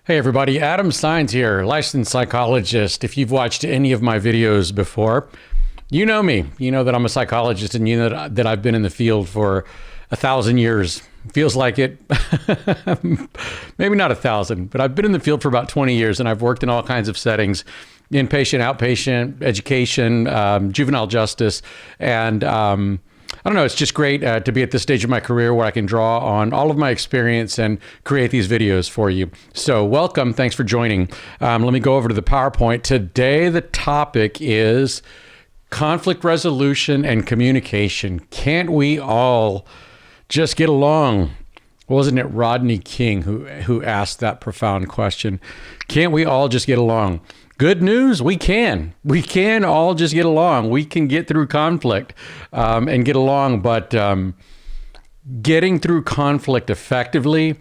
Hey everybody, Adam Steins here, licensed psychologist. If you've watched any of my videos before, you know me. You know that I'm a psychologist and you know that I've been in the field for 1,000 years. Feels like it. Maybe not 1,000, but I've been in the field for about 20 years and I've worked in all kinds of settings, inpatient, outpatient, education, juvenile justice, and I don't know, it's just great to be at this stage of my career where I can draw on all of my experience and create these videos for you. So welcome, thanks for joining. Let me go over to the PowerPoint. Today, the topic is conflict resolution and communication. Can't we all just get along? Wasn't it Rodney King who asked that profound question? Can't we all just get along? Good news, we can. We can all just get along. We can get through conflict and get along, but getting through conflict effectively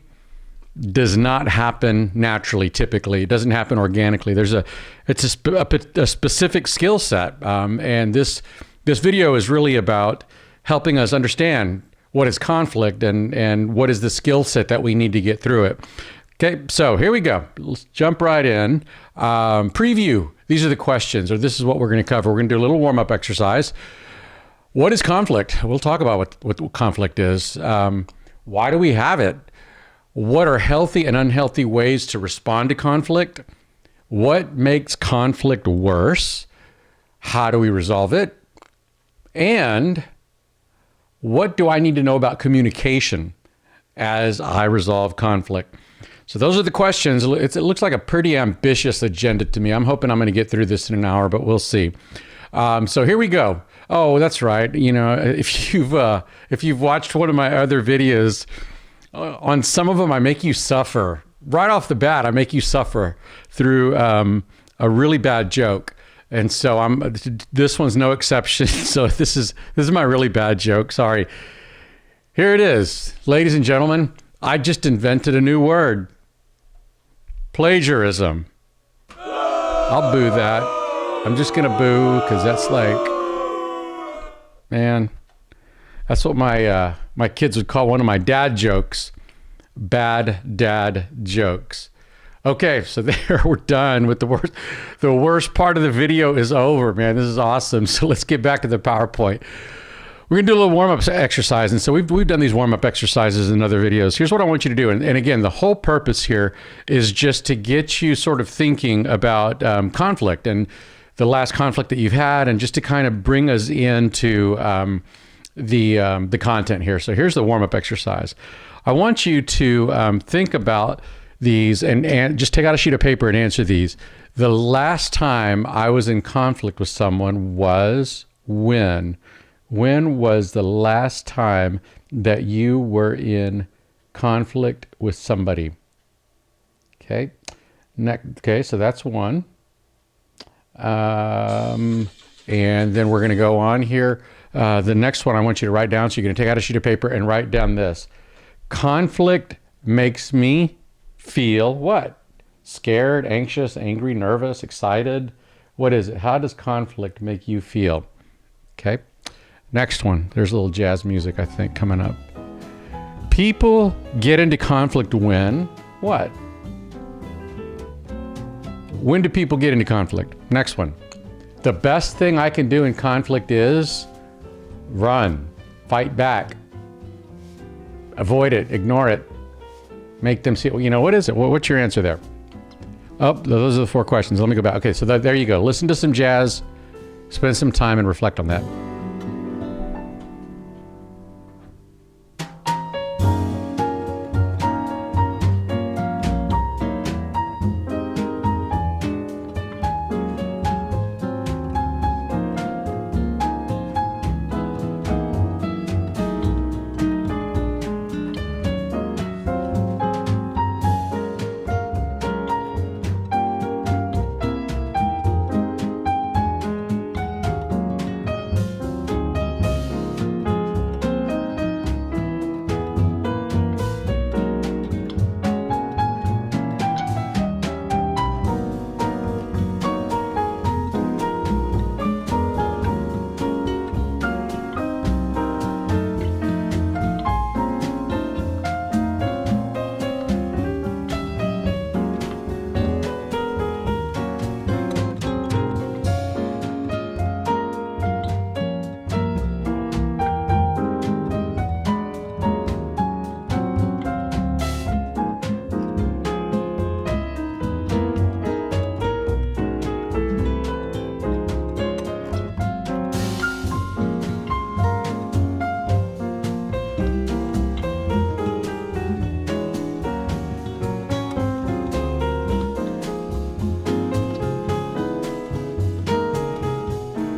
does not happen naturally, typically. It doesn't happen organically. It's a specific skill set, and this video is really about helping us understand what is conflict and what is the skill set that we need to get through it. Okay, so here we go. Let's jump right in. Preview. These are the questions, or this is what we're going to cover. We're going to do a little warm-up exercise. What is conflict? We'll talk about what conflict is. Why do we have it? What are healthy and unhealthy ways to respond to conflict? What makes conflict worse? How do we resolve it? And what do I need to know about communication as I resolve conflict? So those are the questions. It looks like a pretty ambitious agenda to me. I'm hoping I'm going to get through this in an hour, but we'll see. So here we go. Oh, that's right. You know, if you've watched one of my other videos, on some of them I make you suffer. Right off the bat, I make you suffer through a really bad joke. And so this one's no exception. So this is my really bad joke. Sorry. Here it is, ladies and gentlemen. I just invented a new word. Plagiarism. I'll boo that. I'm just gonna boo because that's like, man, that's what my kids would call one of my dad jokes. Bad dad jokes. Okay, so there we're done with the worst. The worst part of the video is over, man. This is awesome. So let's get back to the PowerPoint. We're gonna do a little warm-up exercise. And so we've done these warm-up exercises in other videos. Here's what I want you to do. And again, the whole purpose here is just to get you sort of thinking about conflict and the last conflict that you've had, and just to kind of bring us into the content here. So here's the warm-up exercise. I want you to think about these and just take out a sheet of paper and answer these. The last time I was in conflict with someone was when? When was the last time that you were in conflict with somebody? Okay. Okay, so that's one. And then we're going to go on here. The next one I want you to write down. So you're going to take out a sheet of paper and write down this. Conflict makes me feel what? Scared, anxious, angry, nervous, excited. What is it? How does conflict make you feel? Okay. Next one, there's a little jazz music, I think, coming up. People get into conflict when? What? When do people get into conflict? Next one. The best thing I can do in conflict is run, fight back, avoid it, ignore it, make them see it. You know, what is it? What's your answer there? Oh, those are the four questions. Let me go back. Okay, so there you go. Listen to some jazz, spend some time and reflect on that.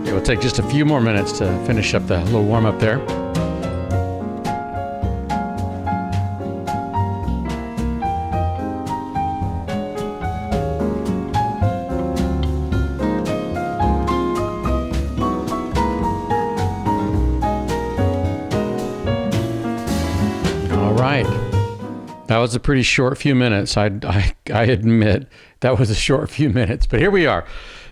It will take just a few more minutes to finish up the little warm up there. All right. That was a pretty short few minutes. I admit that was a short few minutes, but here we are.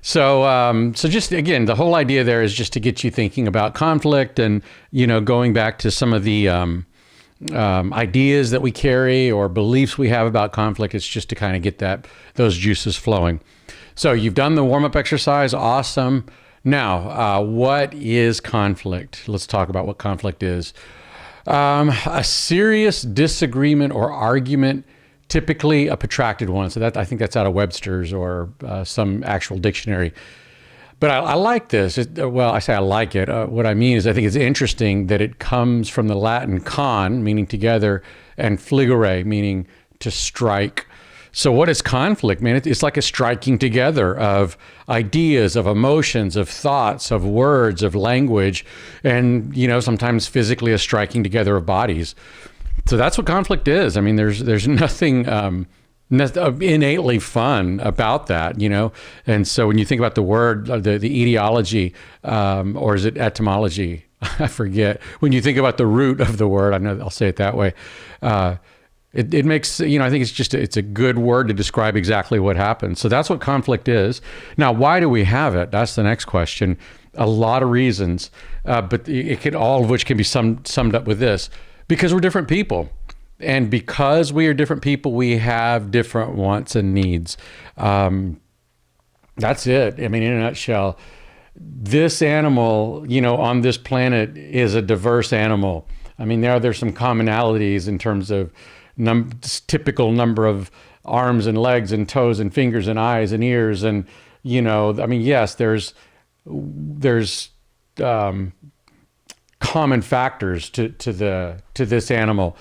So just again, the whole idea there is just to get you thinking about conflict and, going back to some of the ideas that we carry or beliefs we have about conflict. It's just to kind of get those juices flowing. So you've done the warm-up exercise. Awesome. Now, what is conflict? Let's talk about what conflict is. A serious disagreement or argument, typically a protracted one. So I think that's out of Webster's or some actual dictionary. But I like this. I say I like it. What I mean is I think it's interesting that it comes from the Latin con, meaning together, and fligere, meaning to strike. So what is conflict, man? It's like a striking together of ideas, of emotions, of thoughts, of words, of language, and, sometimes physically a striking together of bodies. So that's what conflict is. I mean, there's nothing innately fun about that, And so when you think about the word, the etiology, or is it etymology? I forget. When you think about the root of the word, I know I'll say it that way. It makes, I think it's a good word to describe exactly what happens. So that's what conflict is. Now, why do we have it? That's the next question. A lot of reasons, but all of which can be summed up with this: because we're different people. And because we are different people, we have different wants and needs. That's it. I mean, in a nutshell, this animal, on this planet is a diverse animal. I mean, there's some commonalities in terms of typical number of arms and legs and toes and fingers and eyes and ears. And, yes, there's common factors to this animal.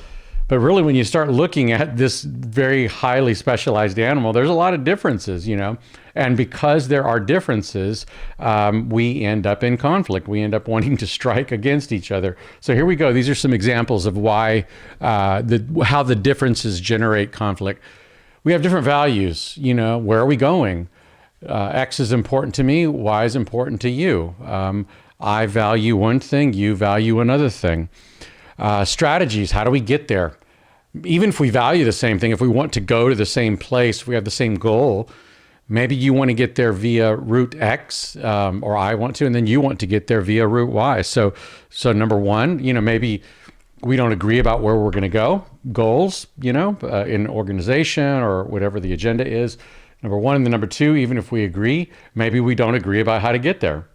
But really, when you start looking at this very highly specialized animal, there's a lot of differences, And because there are differences, we end up in conflict. We end up wanting to strike against each other. So here we go. These are some examples of why, how the differences generate conflict. We have different values. Where are we going? X is important to me. Y is important to you. I value one thing. You value another thing. Strategies, how do we get there? Even if we value the same thing, if we want to go to the same place, if we have the same goal, maybe you want to get there via route X, or I want to, and then you want to get there via route Y. So number one, maybe we don't agree about where we're going to go, goals, in an organization or whatever the agenda is. Number one. And then number two, even if we agree, maybe we don't agree about how to get there.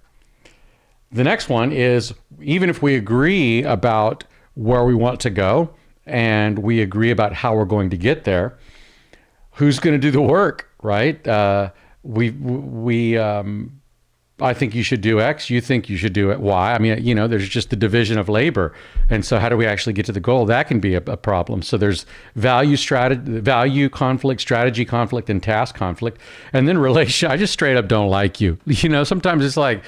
The next one is, even if we agree about where we want to go and we agree about how we're going to get there, who's going to do the work, right? I think you should do X. You think you should do Y. I mean, there's just the division of labor. And so how do we actually get to the goal? That can be a problem. So there's value conflict, strategy conflict, and task conflict. And then I just straight up don't like you. Sometimes it's like,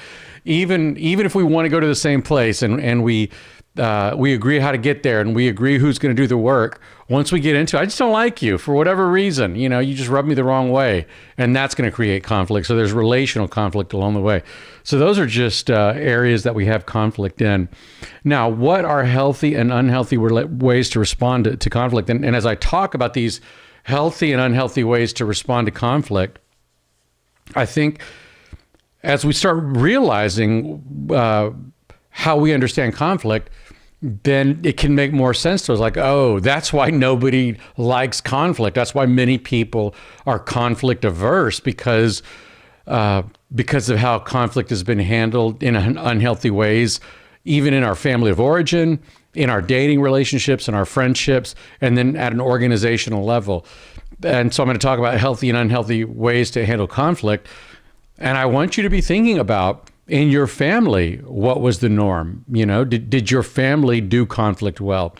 even if we want to go to the same place and we agree how to get there and we agree who's going to do the work, once we get into it, I just don't like you for whatever reason. You just rub me the wrong way, and that's going to create conflict. So there's relational conflict along the way. So those are just areas that we have conflict in. Now, what are healthy and unhealthy ways to respond to conflict? And as I talk about these healthy and unhealthy ways to respond to conflict, I think as we start realizing how we understand conflict, then it can make more sense to us. Like, oh, that's why nobody likes conflict. That's why many people are conflict averse, because of how conflict has been handled in unhealthy ways, even in our family of origin, in our dating relationships, in our friendships, and then at an organizational level. And so I'm going to talk about healthy and unhealthy ways to handle conflict. And I want you to be thinking about, in your family, what was the norm? Did your family do conflict well?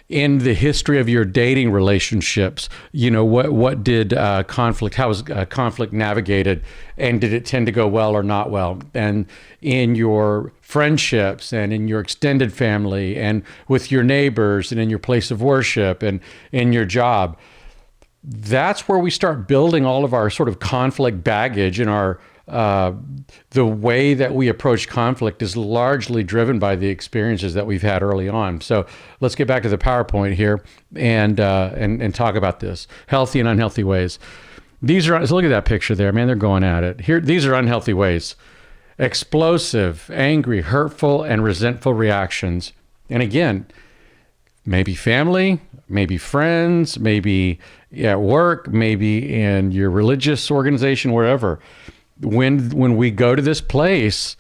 in the history of your dating relationships, what did conflict, how was conflict navigated, and did it tend to go well or not well? And in your friendships and in your extended family and with your neighbors and in your place of worship and in your job, that's where we start building all of our sort of conflict baggage, and our the way that we approach conflict is largely driven by the experiences that we've had early on. So let's get back to the PowerPoint here and talk about this healthy and unhealthy ways. These are, so look at that picture there, man. They're going at it here. These are unhealthy ways: explosive, angry, hurtful, and resentful reactions. And again, maybe family, maybe friends, maybe at work, maybe in your religious organization, wherever. When we go to this place,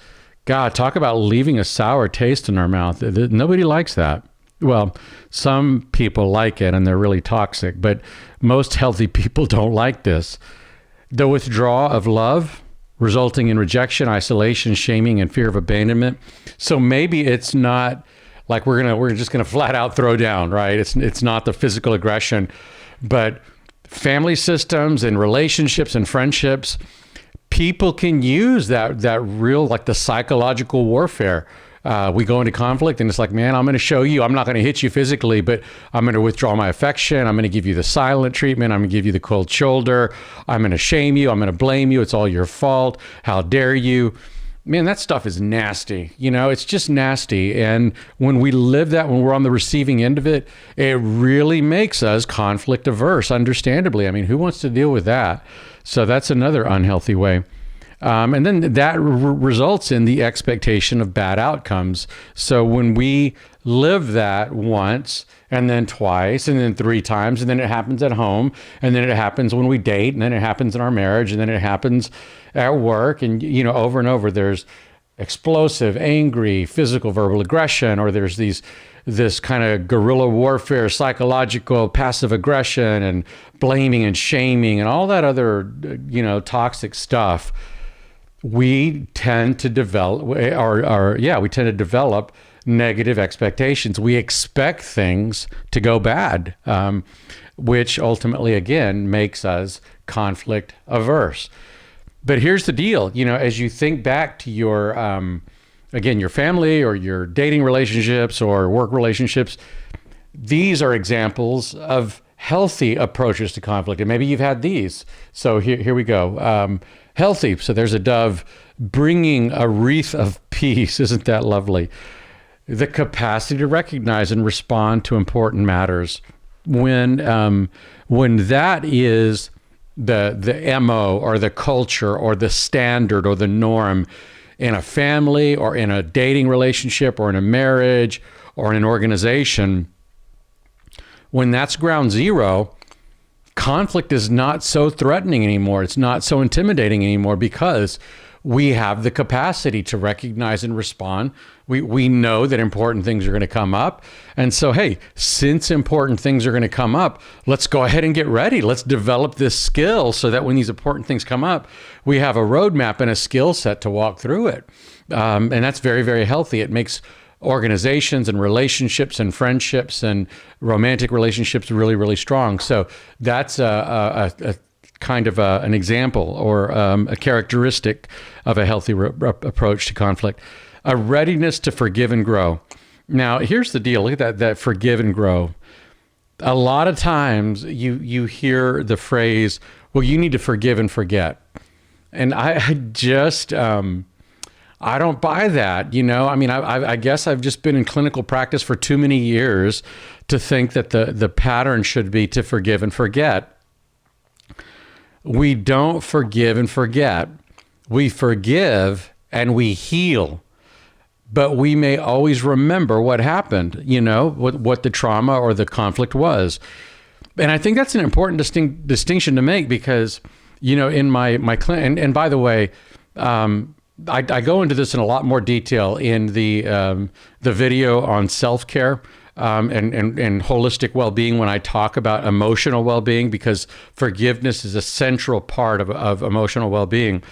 God, talk about leaving a sour taste in our mouth. Nobody likes that. Well, some people like it and they're really toxic, but most healthy people don't like this. The withdrawal of love, resulting in rejection, isolation, shaming, and fear of abandonment. So maybe it's not like we're just gonna flat out throw down, right? It's not the physical aggression, but family systems and relationships and friendships, people can use that real, like the psychological warfare. We go into conflict and it's like, man, I'm going to show you, I'm not going to hit you physically, but I'm going to withdraw my affection. I'm going to give you the silent treatment. I'm going to give you the cold shoulder. I'm going to shame you. I'm going to blame you. It's all your fault. How dare you? Man, that stuff is nasty. It's just nasty. And when we live that, when we're on the receiving end of it, it really makes us conflict averse, understandably. I mean, who wants to deal with that? So that's another unhealthy way. And then that results in the expectation of bad outcomes. So when we live that once and then twice and then 3 times, and then it happens at home, and then it happens when we date, and then it happens in our marriage, and then it happens at work, and over and over, there's explosive, angry, physical, verbal aggression, or there's this kind of guerrilla warfare, psychological passive aggression and blaming and shaming and all that other, toxic stuff. We tend to develop, we tend to develop negative expectations. We expect things to go bad, which ultimately, again, makes us conflict averse. But here's the deal, as you think back to your, again, your family or your dating relationships or work relationships, these are examples of healthy approaches to conflict. And maybe you've had these. So here we go. Healthy. So there's a dove bringing a wreath of peace. Isn't that lovely? The capacity to recognize and respond to important matters. When that is the MO or the culture or the standard or the norm in a family or in a dating relationship or in a marriage or in an organization, when that's ground zero, conflict is not so threatening anymore. It's not so intimidating anymore because we have the capacity to recognize and respond. We know that important things are going to come up. And so, hey, since important things are going to come up, let's go ahead and get ready. Let's develop this skill so that when these important things come up, we have a roadmap and a skill set to walk through it. And that's very, very healthy. It makes organizations and relationships and friendships and romantic relationships really, really strong. So that's a kind of an example or a characteristic of a healthy approach to conflict. A readiness to forgive and grow. Now, here's the deal. Look at that forgive and grow. A lot of times you hear the phrase, well, you need to forgive and forget. And I just, I don't buy that. I mean, I guess I've just been in clinical practice for too many years to think that the pattern should be to forgive and forget. We don't forgive and forget. We forgive and we heal. But we may always remember what happened, what the trauma or the conflict was. And I think that's an important distinction to make because, in my clinic, and by the way, I go into this in a lot more detail in the video on self-care and holistic well-being when I talk about emotional well-being, because forgiveness is a central part of emotional well-being.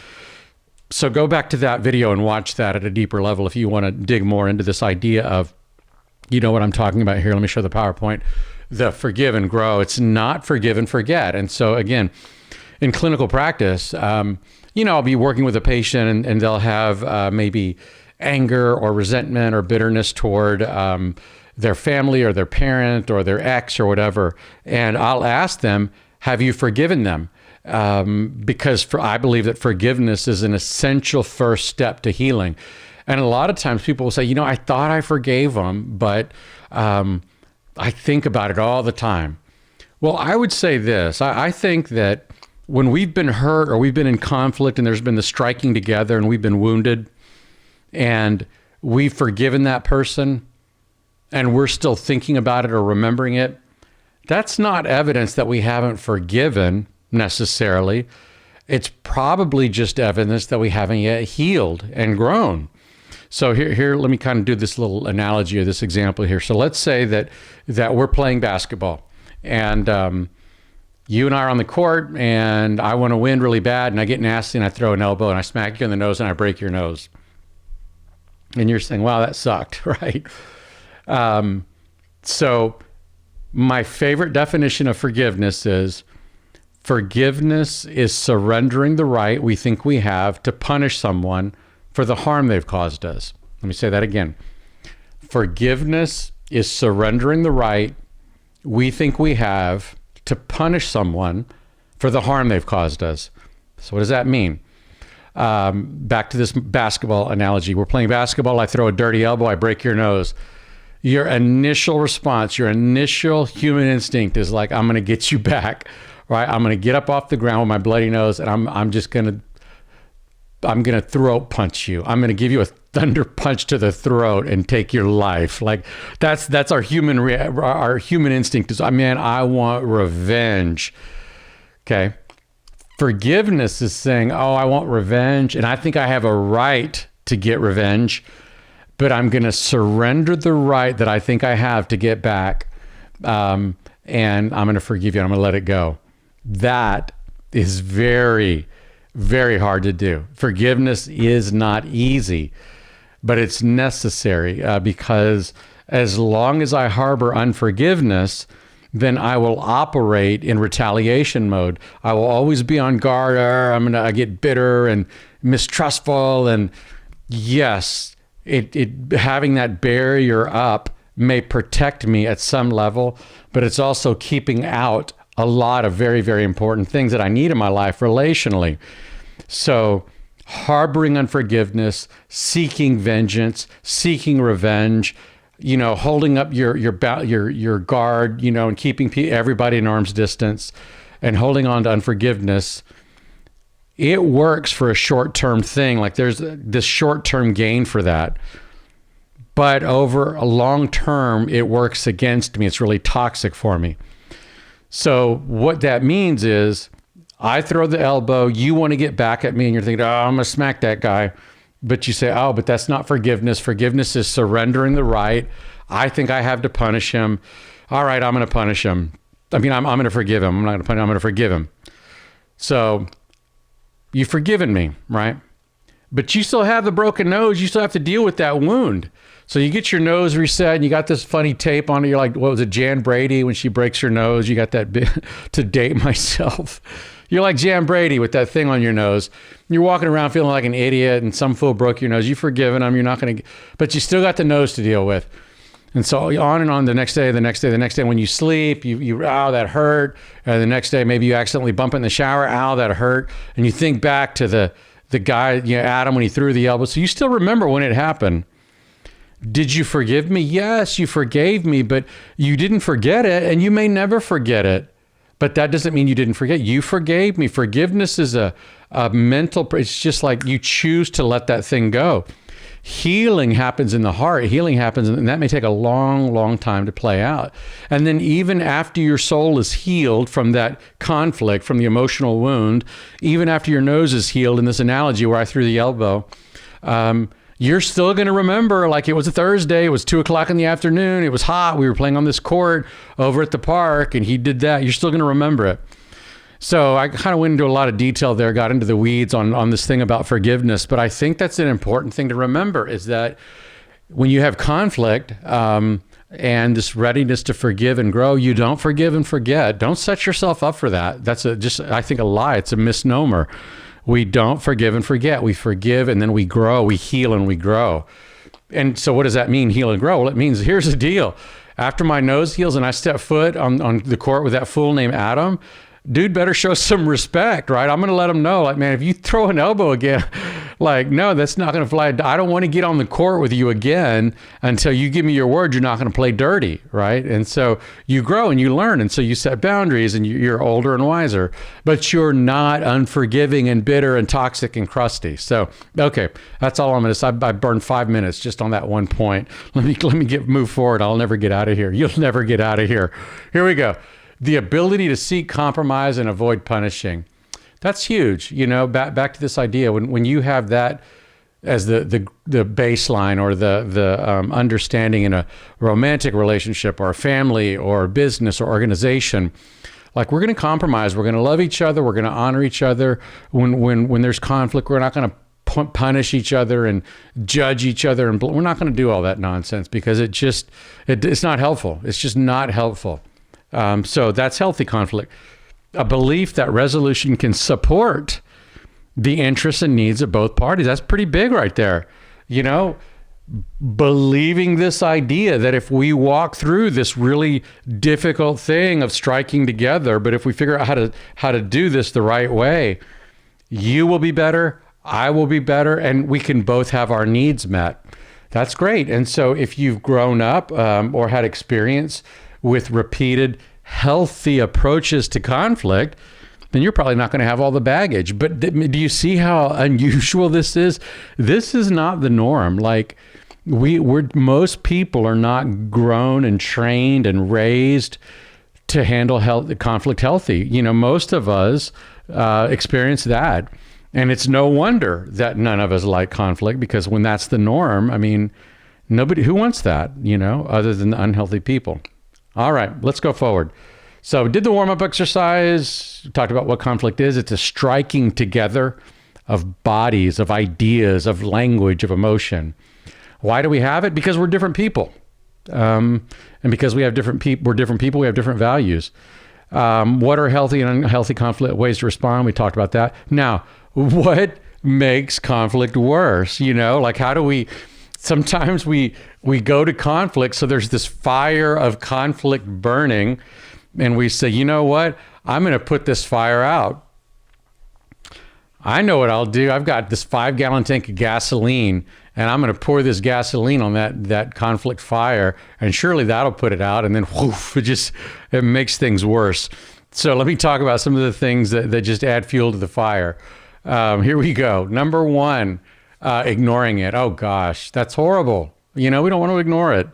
So go back to that video and watch that at a deeper level if you want to dig more into this idea of You know what I'm talking about here. Let me show the PowerPoint. The forgive and grow. It's not forgive and forget. And so again, in clinical practice, I'll be working with a patient and they'll have maybe anger or resentment or bitterness toward their family or their parent or their ex or whatever. And I'll ask them, have you forgiven them? Because I believe that forgiveness is an essential first step to healing. And a lot of times people will say, I thought I forgave them, but I think about it all the time. Well, I would say this. I think that when we've been hurt or we've been in conflict and there's been the striking together and we've been wounded and we've forgiven that person and we're still thinking about it or remembering it, that's not evidence that we haven't forgiven necessarily. It's probably just evidence that we haven't yet healed and grown. So here, let me kind of do this little analogy or this example here. So let's say that we're playing basketball and you and I are on the court and I want to win really bad and I get nasty and I throw an elbow and I smack you in the nose and I break your nose. And you're saying, wow, that sucked, right? So my favorite definition of forgiveness is surrendering the right we think we have to punish someone for the harm they've caused us. Let me say that again. Forgiveness is surrendering the right we think we have to punish someone for the harm they've caused us. So what does that mean? Back to this basketball analogy. We're playing basketball. I throw a dirty elbow. I break your nose. Your initial response, your initial human instinct is like, I'm going to get you back, right? I'm going to get up off the ground with my bloody nose and I'm going to throat punch you. I'm going to give you a thunder punch to the throat and take your life. Like that's our human instinct is, I want revenge. Okay. Forgiveness is saying, I want revenge and I think I have a right to get revenge, but I'm going to surrender the right that I think I have to get back. And I'm going to forgive you and I'm going to let it go. That is very, very hard to do. Forgiveness is not easy, but it's necessary because as long as I harbor unforgiveness, then I will operate in retaliation mode. I will always be on guard. I get bitter and mistrustful. And yes, having that barrier up may protect me at some level, but it's also keeping out a lot of very, very important things that I need in my life relationally. So harboring unforgiveness, seeking vengeance, seeking revenge, holding up your guard, and keeping everybody in arm's distance and holding on to unforgiveness, it works for a short-term thing. Like there's this short-term gain for that. But over a long term, it works against me. It's really toxic for me. So what that means is I throw the elbow, you want to get back at me and you're thinking, I'm going to smack that guy. But you say, but that's not forgiveness. Forgiveness is surrendering the right. I think I have to punish him. All right, I'm going to punish him. I'm going to forgive him. I'm not going to punish him. I'm going to forgive him. So you've forgiven me, right? But you still have the broken nose. You still have to deal with that wound. So you get your nose reset and you got this funny tape on it. You're like, what was it, Jan Brady when she breaks her nose? You got that bit to date myself. You're like Jan Brady with that thing on your nose. You're walking around feeling like an idiot and some fool broke your nose. You've forgiven them. You're not going to, but you still got the nose to deal with. And so on and on, the next day. When you sleep, you that hurt. And the next day, maybe you accidentally bump it in the shower. That hurt. And you think back to the guy, Adam, when he threw the elbow. So you still remember when it happened. Did you forgive me? Yes, you forgave me, but you didn't forget it, and you may never forget it. But that doesn't mean you didn't forget. You forgave me. Forgiveness is a mental, it's just like you choose to let that thing go. Healing happens in the heart. Healing happens, and that may take a long, long time to play out. And then even after your soul is healed from that conflict, from the emotional wound, even after your nose is healed, in this analogy where I threw the elbow, you're still going to remember like it was a Thursday, it was 2:00 in the afternoon, it was hot, we were playing on this court over at the park, and he did that. You're still going to remember it. So I kind of went into a lot of detail there, got into the weeds on this thing about forgiveness, but I think that's an important thing to remember is that when you have conflict, and this readiness to forgive and grow. You don't forgive and forget. Don't set yourself up for that. That's I think, a lie. It's a misnomer. We don't forgive and forget. We forgive and then we grow. We heal and we grow. And so what does that mean, heal and grow? Well, it means, here's the deal. After my nose heals and I step foot on the court with that fool named Adam, dude better show some respect, right? I'm going to let him know, like, man, if you throw an elbow again, like, no, that's not going to fly. I don't want to get on the court with you again until you give me your word you're not going to play dirty, right? And so you grow and you learn. And so you set boundaries and you're older and wiser, but you're not unforgiving and bitter and toxic and crusty. So, okay, that's all I'm going to say. I burned 5 minutes just on that one point. Let me move forward. I'll never get out of here. You'll never get out of here. Here we go. The ability to seek compromise and avoid punishing. That's huge. You know, back to this idea, when you have that as the baseline, or the understanding in a romantic relationship or a family or a business or organization, like, we're going to compromise. We're going to love each other. We're going to honor each other. When there's conflict, we're not going to punish each other and judge each other. And we're not going to do all that nonsense, because it's not helpful. It's just not helpful. So that's healthy conflict. A belief that resolution can support the interests and needs of both parties. That's pretty big right there. You know, believing this idea that if we walk through this really difficult thing of striking together, but if we figure out how to do this the right way, you will be better, I will be better, and we can both have our needs met. That's great. And so if you've grown up or had experience with repeated healthy approaches to conflict, then you're probably not going to have all the baggage. But do you see how unusual this is? This is not the norm. Like, most people are not grown and trained and raised to handle conflict healthy. You know, most of us experience that. And it's no wonder that none of us like conflict, because when that's the norm, I mean, who wants that, you know, other than the unhealthy people. All right, let's go forward. So we did the warm-up exercise, we talked about what conflict is. It's a striking together of bodies, of ideas, of language, of emotion. Why do we have it? Because we're different people. And because we have we're different people, we have different values. What are healthy and unhealthy conflict ways to respond? We talked about that. Now, what makes conflict worse? You know, like, how do we... Sometimes we go to conflict, so there's this fire of conflict burning, and we say, you know what? I'm going to put this fire out. I know what I'll do. I've got this 5-gallon tank of gasoline, and I'm going to pour this gasoline on that conflict fire, and surely that'll put it out, and then whoof, it makes things worse. So let me talk about some of the things that just add fuel to the fire. Here we go. Number 1. Ignoring it. Oh gosh, that's horrible. You know, we don't want to ignore it.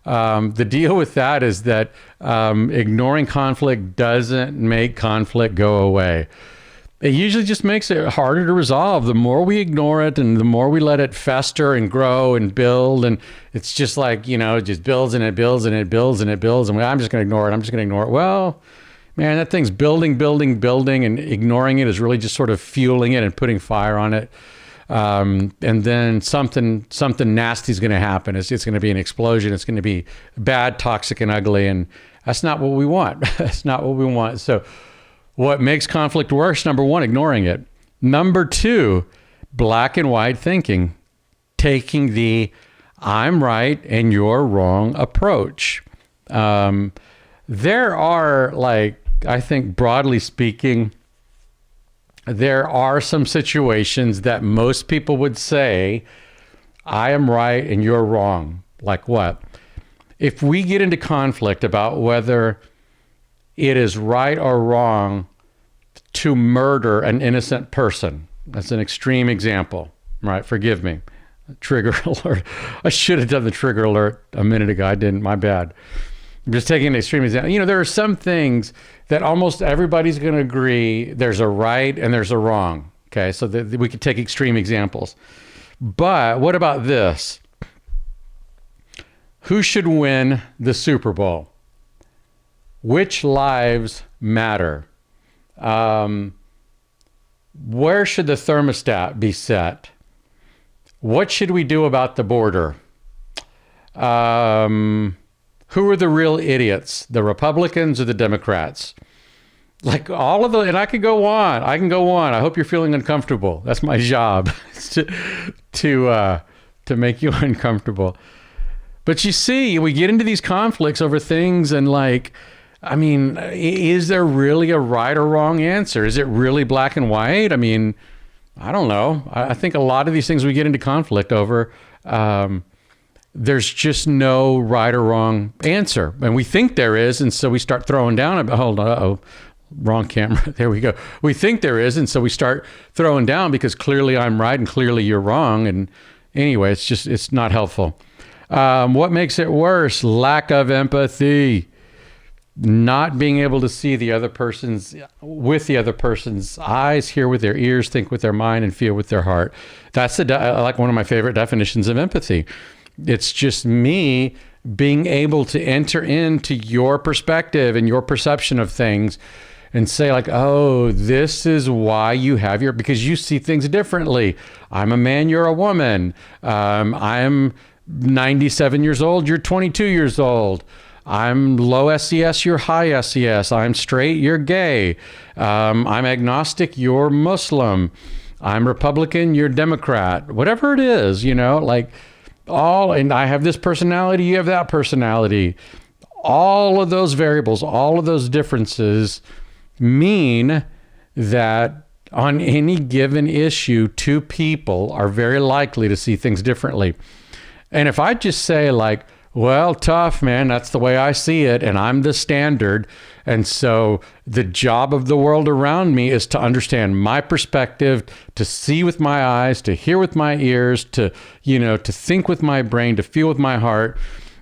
The deal with that is that ignoring conflict doesn't make conflict go away. It usually just makes it harder to resolve. The more we ignore it and the more we let it fester and grow and build, and it's just like, you know, it just builds and it builds and it builds and it builds, and I'm just going to ignore it. I'm just going to ignore it. Well, man, that thing's building, and ignoring it is really just sort of fueling it and putting fire on it. And then something nasty is going to happen. It's going to be an explosion. It's going to be bad, toxic, and ugly. And that's not what we want. That's not what we want. So what makes conflict worse? Number 1, ignoring it. Number 2, black and white thinking, taking the I'm right and you're wrong approach. There are, like, I think broadly speaking, there are some situations that most people would say, I am right and you're wrong. Like what? If we get into conflict about whether it is right or wrong to murder an innocent person, that's an extreme example, right? Forgive me. Trigger alert. I should have done the trigger alert a minute ago. I didn't. My bad. I'm just taking an extreme example. You know, there are some things that almost everybody's going to agree there's a right and there's a wrong. Okay, so we could take extreme examples. But what about this? Who should win the Super Bowl? Which lives matter? Where should the thermostat be set? What should we do about the border? who are the real idiots, the Republicans or the Democrats? Like all of the, and I could go on. I can go on. I hope you're feeling uncomfortable. That's my job, to make you uncomfortable. But you see, we get into these conflicts over things, and like, I mean, is there really a right or wrong answer? Is it really black and white? I mean, I don't know. I think a lot of these things we get into conflict over, there's just no right or wrong answer. And we think there is, and so we start throwing down. Hold on, uh-oh, wrong camera. There we go. We think there is, and so we start throwing down because clearly I'm right and clearly you're wrong. And anyway, it's not helpful. What makes it worse? Lack of empathy. Not being able to see the other person's eyes, hear with their ears, think with their mind, and feel with their heart. That's like one of my favorite definitions of empathy. It's just me being able to enter into your perspective and your perception of things and say like, oh, this is why you have because you see things differently. I'm a man, you're a woman. I'm 97 years old, you're 22 years old. I'm low SES, you're high SES. I'm straight, you're gay. I'm agnostic, you're Muslim. I'm Republican, you're Democrat. Whatever it is, like and I have this personality, you have that personality. All of those variables, all of those differences mean that on any given issue, two people are very likely to see things differently. And if I just say like, well, tough, man, that's the way I see it, and I'm the standard. And so the job of the world around me is to understand my perspective, to see with my eyes, to hear with my ears, to think with my brain, to feel with my heart.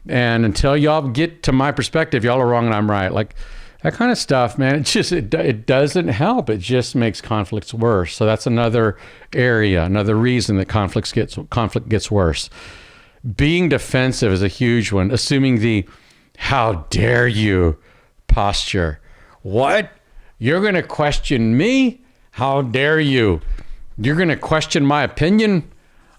And until y'all get to my perspective, y'all are wrong and I'm right. Like that kind of stuff, man, it doesn't help. It just makes conflicts worse. So that's another area, another reason that conflict gets worse. Being defensive is a huge one, assuming the how dare you posture. What? You're going to question me? How dare you? You're going to question my opinion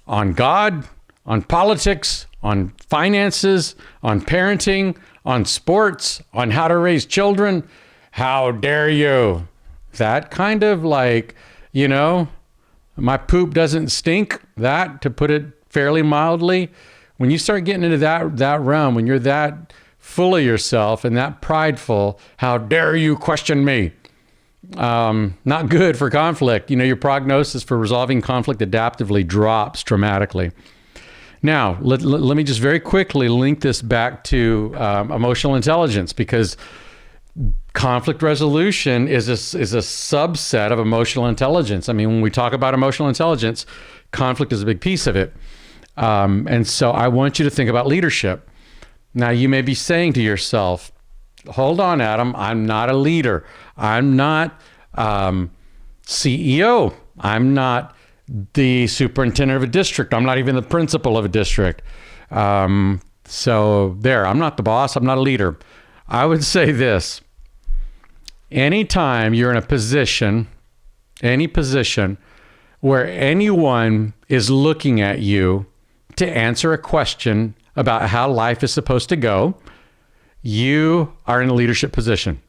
on God, on politics, on finances, on parenting, on sports, on how to raise children? How dare you? That kind of like, my poop doesn't stink, that, to put it fairly mildly. When you start getting into that realm, when you're that full of yourself and that prideful, how dare you question me? Not good for conflict. Your prognosis for resolving conflict adaptively drops dramatically. Now, let me just very quickly link this back to emotional intelligence, because conflict resolution is a subset of emotional intelligence. I mean, when we talk about emotional intelligence, conflict is a big piece of it. And so I want you to think about leadership. Now, you may be saying to yourself, hold on, Adam, I'm not a leader. I'm not CEO. I'm not the superintendent of a district. I'm not even the principal of a district. So there, I'm not the boss. I'm not a leader. I would say this. Anytime you're in any position where anyone is looking at you to answer a question about how life is supposed to go, you are in a leadership position.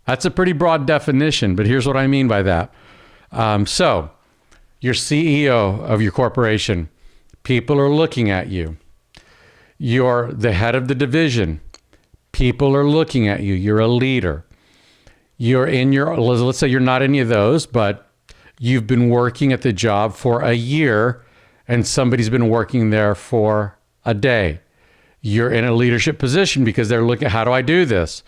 That's a pretty broad definition, but here's what I mean by that. So you're CEO of your corporation. People are looking at you. You're the head of the division. People are looking at you. You're a leader. Let's say you're not any of those, but you've been working at the job for a year and somebody's been working there for a day. You're in a leadership position because they're looking, how do I do this?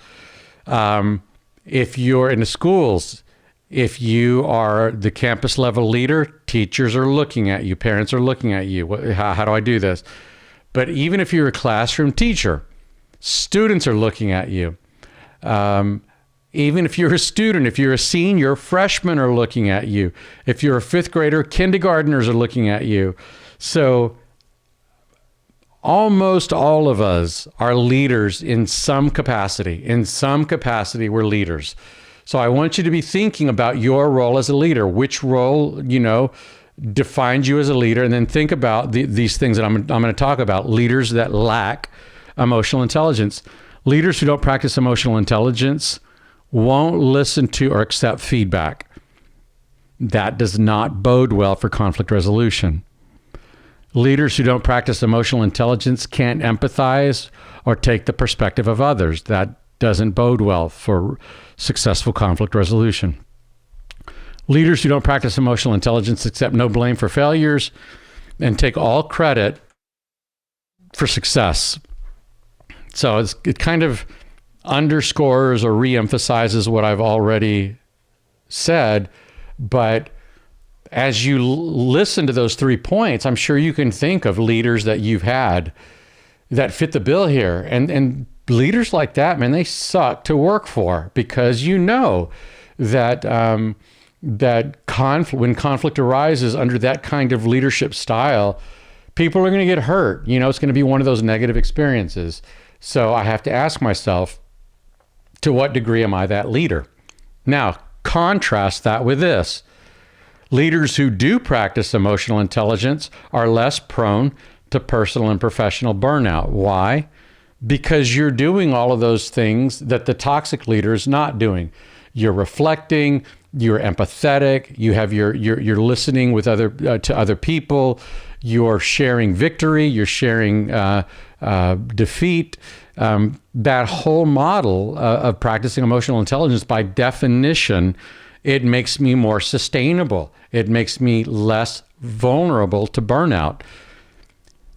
If you're in the schools, if you are the campus level leader, teachers are looking at you, parents are looking at you. How do I do this? But even if you're a classroom teacher, students are looking at you. Even if you're a student, if you're a senior, freshmen are looking at you. If you're a fifth grader, kindergartners are looking at you. So almost all of us are leaders in some capacity. In some capacity, we're leaders. So I want you to be thinking about your role as a leader, which role, defines you as a leader, and then think about these things that I'm going to talk about, leaders that lack emotional intelligence. Leaders who don't practice emotional intelligence won't listen to or accept feedback. That does not bode well for conflict resolution. Leaders who don't practice emotional intelligence can't empathize or take the perspective of others. That doesn't bode well for successful conflict resolution. Leaders who don't practice emotional intelligence accept no blame for failures and take all credit for success. So it kind of underscores or reemphasizes what I've already said, but as you listen to those 3 points, I'm sure you can think of leaders that you've had that fit the bill here. And leaders like that, man, they suck to work for, because you know that when conflict arises under that kind of leadership style, people are going to get hurt. You know, it's going to be one of those negative experiences. So I have to ask myself, to what degree am I that leader? Now, contrast that with this. Leaders who do practice emotional intelligence are less prone to personal and professional burnout. Why? Because you're doing all of those things that the toxic leader is not doing. You're reflecting, you're empathetic, you're listening with to other people, you're sharing victory, you're sharing defeat. That whole model of practicing emotional intelligence, by definition, it makes me more sustainable. It makes me less vulnerable to burnout.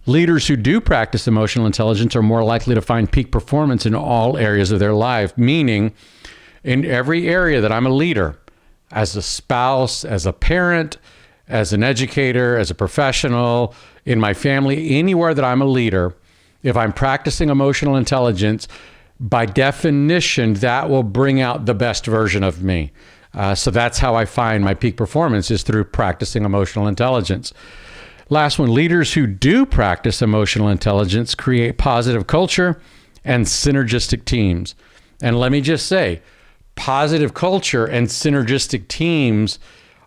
Leaders who do practice emotional intelligence are more likely to find peak performance in all areas of their life, meaning in every area that I'm a leader, as a spouse, as a parent, as an educator, as a professional, in my family, anywhere that I'm a leader, if I'm practicing emotional intelligence, by definition, that will bring out the best version of me. So that's how I find my peak performance, is through practicing emotional intelligence. Last one, leaders who do practice emotional intelligence create positive culture and synergistic teams. And let me just say, positive culture and synergistic teams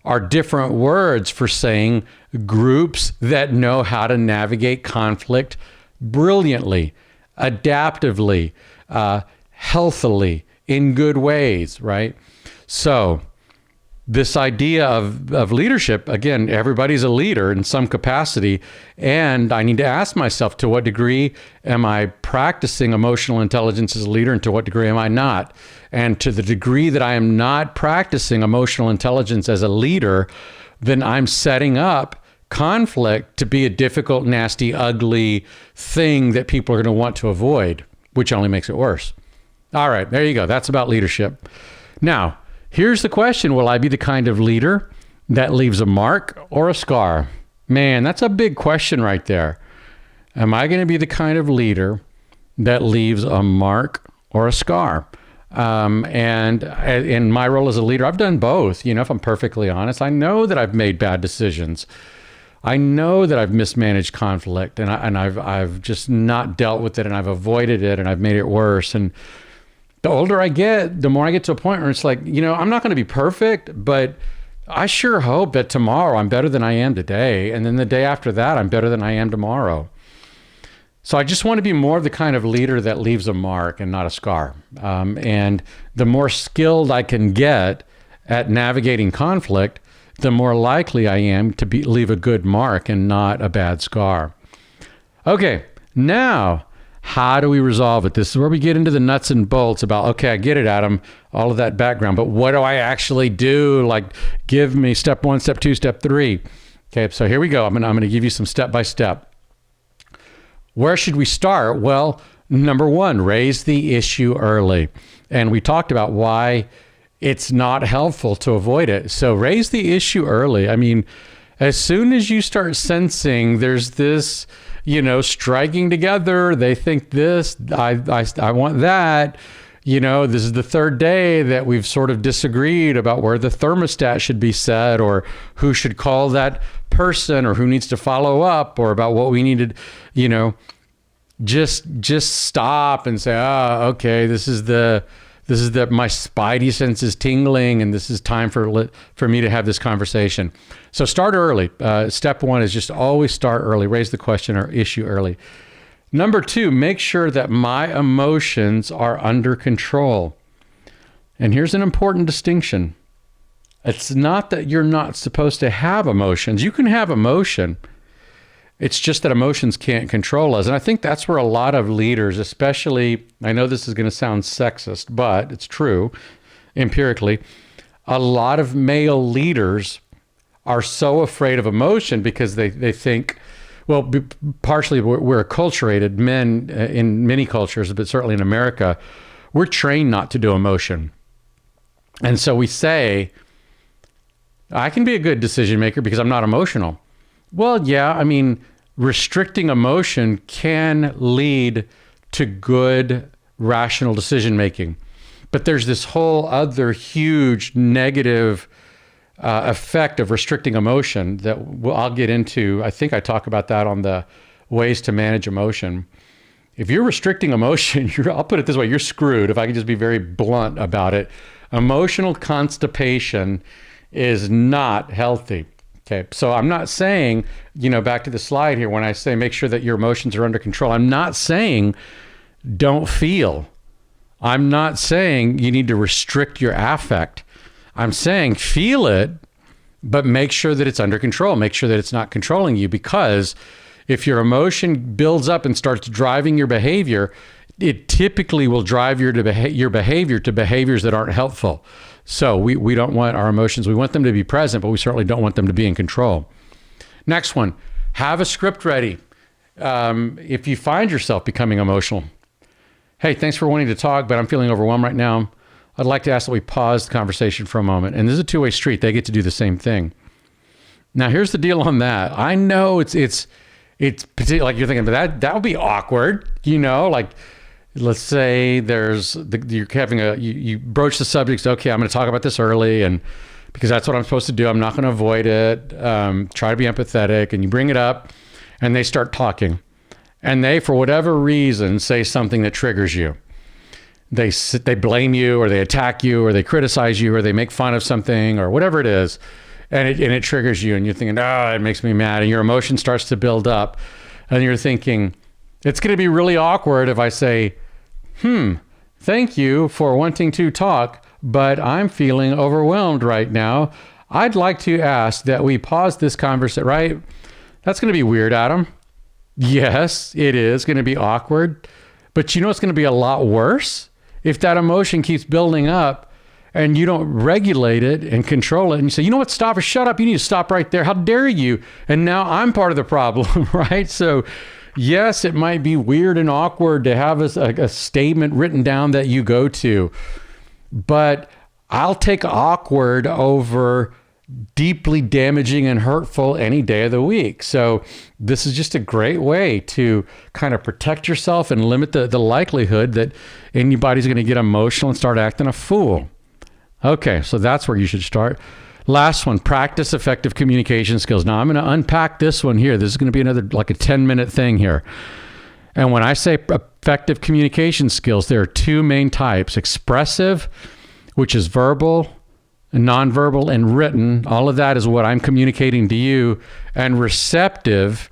are different words for saying groups that know how to navigate conflict brilliantly, adaptively, healthily, in good ways, right? So this idea of leadership, again, everybody's a leader in some capacity, and I need to ask myself, to what degree am I practicing emotional intelligence as a leader, and to what degree am I not? And to the degree that I am not practicing emotional intelligence as a leader, then I'm setting up conflict to be a difficult, nasty, ugly thing that people are going to want to avoid, which only makes it worse. All right, there you go. That's about leadership. Now, here's the question. Will I be the kind of leader that leaves a mark or a scar? Man, that's a big question right there. Am I going to be the kind of leader that leaves a mark or a scar? And in my role as a leader, I've done both. You know, if I'm perfectly honest, I know that I've made bad decisions. I know that I've mismanaged conflict, and I've just not dealt with it, and I've avoided it, and I've made it worse. And the older I get, the more I get to a point where it's like, you know, I'm not going to be perfect, but I sure hope that tomorrow I'm better than I am today. And then the day after that, I'm better than I am tomorrow. So I just want to be more of the kind of leader that leaves a mark and not a scar. And the more skilled I can get at navigating conflict, the more likely I am to leave a good mark and not a bad scar. Okay, now, how do we resolve it? This is where we get into the nuts and bolts about, okay, I get it, Adam, all of that background, but what do I actually do? Like, give me step 1, step 2, step 3. Okay, so here we go. I'm going to give you some step by step. Where should we start? Well, number 1, raise the issue early. And we talked about why it's not helpful to avoid it. So raise the issue early. I mean, as soon as you start sensing there's this, you know, striking together, they think this, I want that, you know, this is the third day that we've sort of disagreed about where the thermostat should be set, or who should call that person, or who needs to follow up, or about what we needed, you know, just stop and say, oh, okay, this is my spidey sense is tingling, and this is time for me to have this conversation. So start early. Step 1 is just always start early. Raise the question or issue early. Number two, make sure that my emotions are under control. And here's an important distinction. It's not that you're not supposed to have emotions. You can have emotion. It's just that emotions can't control us. And I think that's where a lot of leaders, especially, I know this is going to sound sexist, but it's true empirically, a lot of male leaders are so afraid of emotion because they think, well, partially we're acculturated. Men in many cultures, but certainly in America, we're trained not to do emotion. And so we say, I can be a good decision maker because I'm not emotional. Well, yeah, I mean, restricting emotion can lead to good, rational decision making. But there's this whole other huge negative effect of restricting emotion that I'll get into. I think I talk about that on the ways to manage emotion. If you're restricting emotion, I'll put it this way, you're screwed. If I can just be very blunt about it, emotional constipation is not healthy. Okay, so I'm not saying, back to the slide here, when I say make sure that your emotions are under control, I'm not saying don't feel. I'm not saying you need to restrict your affect. I'm saying feel it, but make sure that it's under control. Make sure that it's not controlling you, because if your emotion builds up and starts driving your behavior, it typically will drive your behavior to behaviors that aren't helpful. So we don't want our emotions. We want them to be present, but we certainly don't want them to be in control. Next one, have a script ready. If you find yourself becoming emotional, hey, thanks for wanting to talk, but I'm feeling overwhelmed right now. I'd like to ask that we pause the conversation for a moment. And this is a two-way street. They get to do the same thing. Now, here's the deal on that. I know it's particularly, like you're thinking, but that would be awkward, like, let's say you're having you broach the subject. Okay, I'm going to talk about this early, and because that's what I'm supposed to do. I'm not going to avoid it. Try to be empathetic, and you bring it up, and they start talking, and they, for whatever reason, say something that triggers you. They blame you, or they attack you, or they criticize you, or they make fun of something, or whatever it is, and it triggers you, and you're thinking, it makes me mad, and your emotion starts to build up, and you're thinking, it's going to be really awkward if I say, thank you for wanting to talk, but I'm feeling overwhelmed right now. I'd like to ask that we pause this conversation, right? That's going to be weird, Adam. Yes, it is going to be awkward, but it's going to be a lot worse if that emotion keeps building up and you don't regulate it and control it. And you say, you know what, stop or shut up. You need to stop right there. How dare you? And now I'm part of the problem, right? So yes, it might be weird and awkward to have a statement written down that you go to, but I'll take awkward over deeply damaging and hurtful any day of the week. So this is just a great way to kind of protect yourself and limit the likelihood that anybody's going to get emotional and start acting a fool. Okay, so that's where you should start. Last one, practice effective communication skills. Now I'm going to unpack this one here. This is going to be another like a 10-minute thing here. And when I say effective communication skills, there are two main types: expressive, which is verbal, and nonverbal, and written. All of that is what I'm communicating to you. And receptive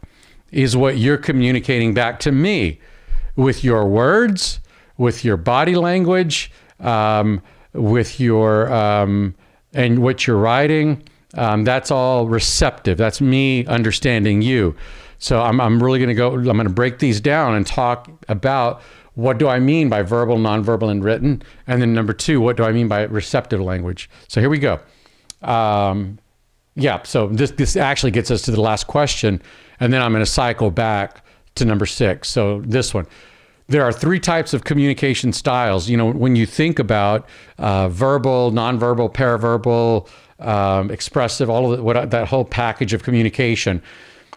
is what you're communicating back to me with your words, with your body language, with your and what you're writing. That's all receptive. That's me understanding you. So I'm really going to break these down and talk about what do I mean by verbal, nonverbal, and written. And then number two, what do I mean by receptive language? So here we go. So this actually gets us to the last question. And then I'm going to cycle back to number 6. So this one. There are 3 types of communication styles. When you think about verbal, nonverbal, paraverbal, expressive, all of that whole package of communication,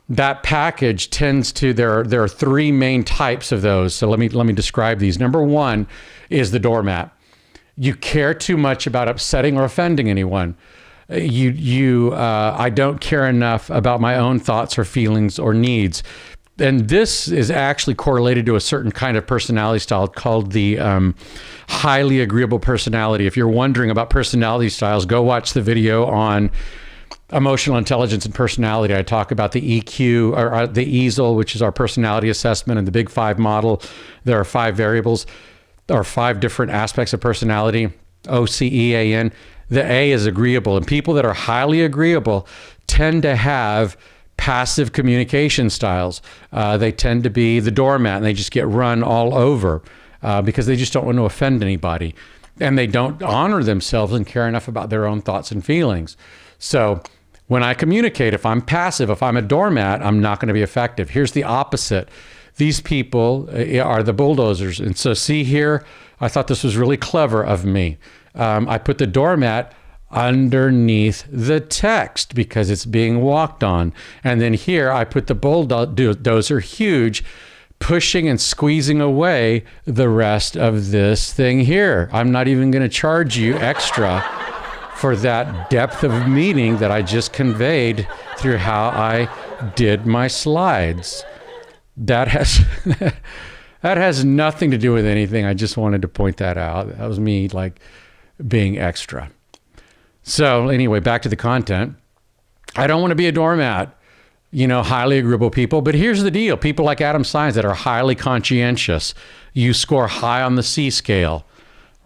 that package tends to, there are 3 main types of those. So let me describe these. Number 1 is the doormat. You care too much about upsetting or offending anyone. I don't care enough about my own thoughts or feelings or needs. And this is actually correlated to a certain kind of personality style called the highly agreeable personality. If you're wondering about personality styles, go watch the video on emotional intelligence and personality, I talk about the EQ or the EASL, which is our personality assessment, and the Big Five model. There are 5 variables or 5 different aspects of personality, OCEAN. The A is agreeable, and people that are highly agreeable tend to have passive communication styles. They tend to be the doormat, and they just get run all over because they just don't want to offend anybody. And they don't honor themselves and care enough about their own thoughts and feelings. So when I communicate, if I'm passive, if I'm a doormat, I'm not going to be effective. Here's the opposite. These people are the bulldozers. And so see here, I thought this was really clever of me. I put the doormat underneath the text because it's being walked on. And then here I put the bulldozer huge, pushing and squeezing away the rest of this thing here. I'm not even going to charge you extra for that depth of meaning that I just conveyed through how I did my slides. That has nothing to do with anything. I just wanted to point that out. That was me like being extra. So anyway, back to the content. I don't want to be a doormat. Highly agreeable people. But here's the deal. People like Adam Saenz that are highly conscientious. You score high on the C scale,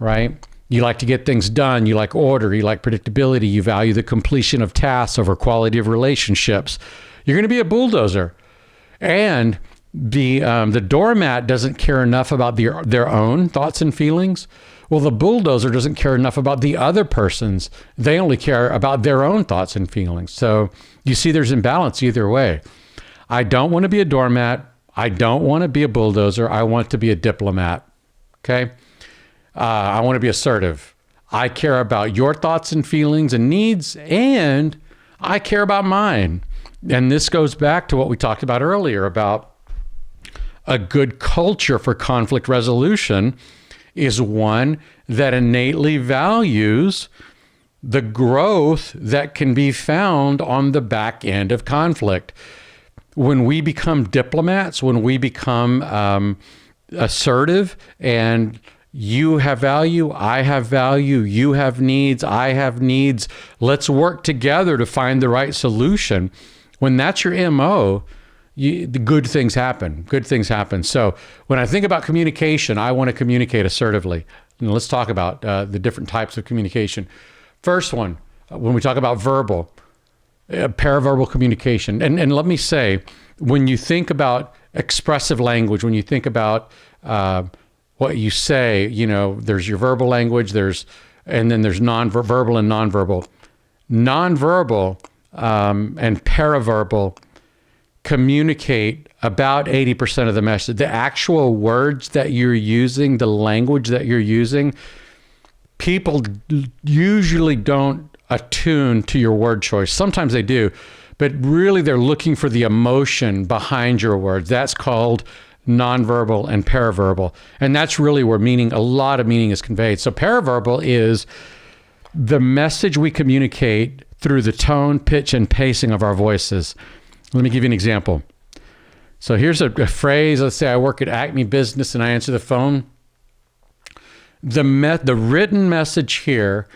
right? You like to get things done. You like order. You like predictability. You value the completion of tasks over quality of relationships. You're going to be a bulldozer. And the doormat doesn't care enough about their own thoughts and feelings. Well, the bulldozer doesn't care enough about the other person's. They only care about their own thoughts and feelings. So you see there's imbalance either way. I don't want to be a doormat. I don't want to be a bulldozer. I want to be a diplomat. Okay? I want to be assertive. I care about your thoughts and feelings and needs, and I care about mine. And this goes back to what we talked about earlier about a good culture for conflict resolution is one that innately values the growth that can be found on the back end of conflict. When we become diplomats, when we become assertive, and you have value, I have value, you have needs, I have needs, let's work together to find the right solution. When that's your MO, the good things happen. Good things happen. So when I think about communication, I want to communicate assertively. And let's talk about the different types of communication. First one, when we talk about verbal, paraverbal communication. And let me say, when you think about expressive language, when you think about what you say, there's your verbal language, and then there's verbal and nonverbal. Nonverbal and paraverbal communicate about 80% of the message. The actual words that you're using, the language that you're using, people usually don't attune to your word choice. Sometimes they do, but really they're looking for the emotion behind your words. That's called nonverbal and paraverbal. And that's really where a lot of meaning is conveyed. So paraverbal is the message we communicate through the tone, pitch, and pacing of our voices. Let me give you an example. So here's a phrase. Let's say I work at Acme Business and I answer the phone. The written message here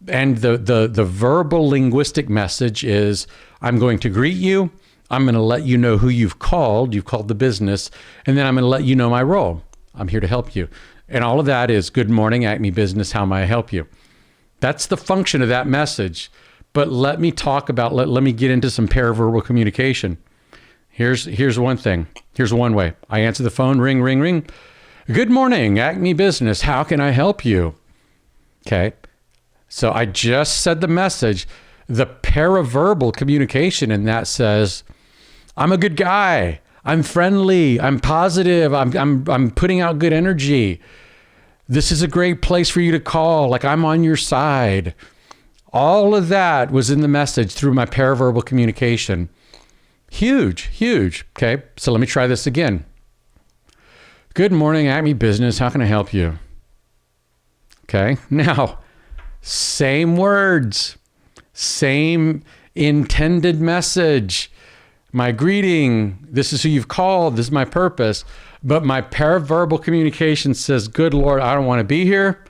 and the verbal linguistic message is, I'm going to greet you. I'm going to let you know who you've called the business, and then I'm going to let you know my role. I'm here to help you. And all of that is, good morning, Acme Business. How may I help you? That's the function of that message. But let me get into some paraverbal communication. Here's one thing. Here's one way. I answer the phone, ring, ring, ring. Good morning, Acme Business. How can I help you? Okay. So I just said the message. The paraverbal communication in that says, I'm a good guy. I'm friendly. I'm positive. I'm putting out good energy. This is a great place for you to call. Like, I'm on your side. All of that was in the message through my paraverbal communication. Huge, huge. Okay, so let me try this again. Good morning, Acme Business. How can I help you? Okay, now, same words, same intended message. My greeting, this is who you've called, this is my purpose. But my paraverbal communication says, good Lord, I don't want to be here.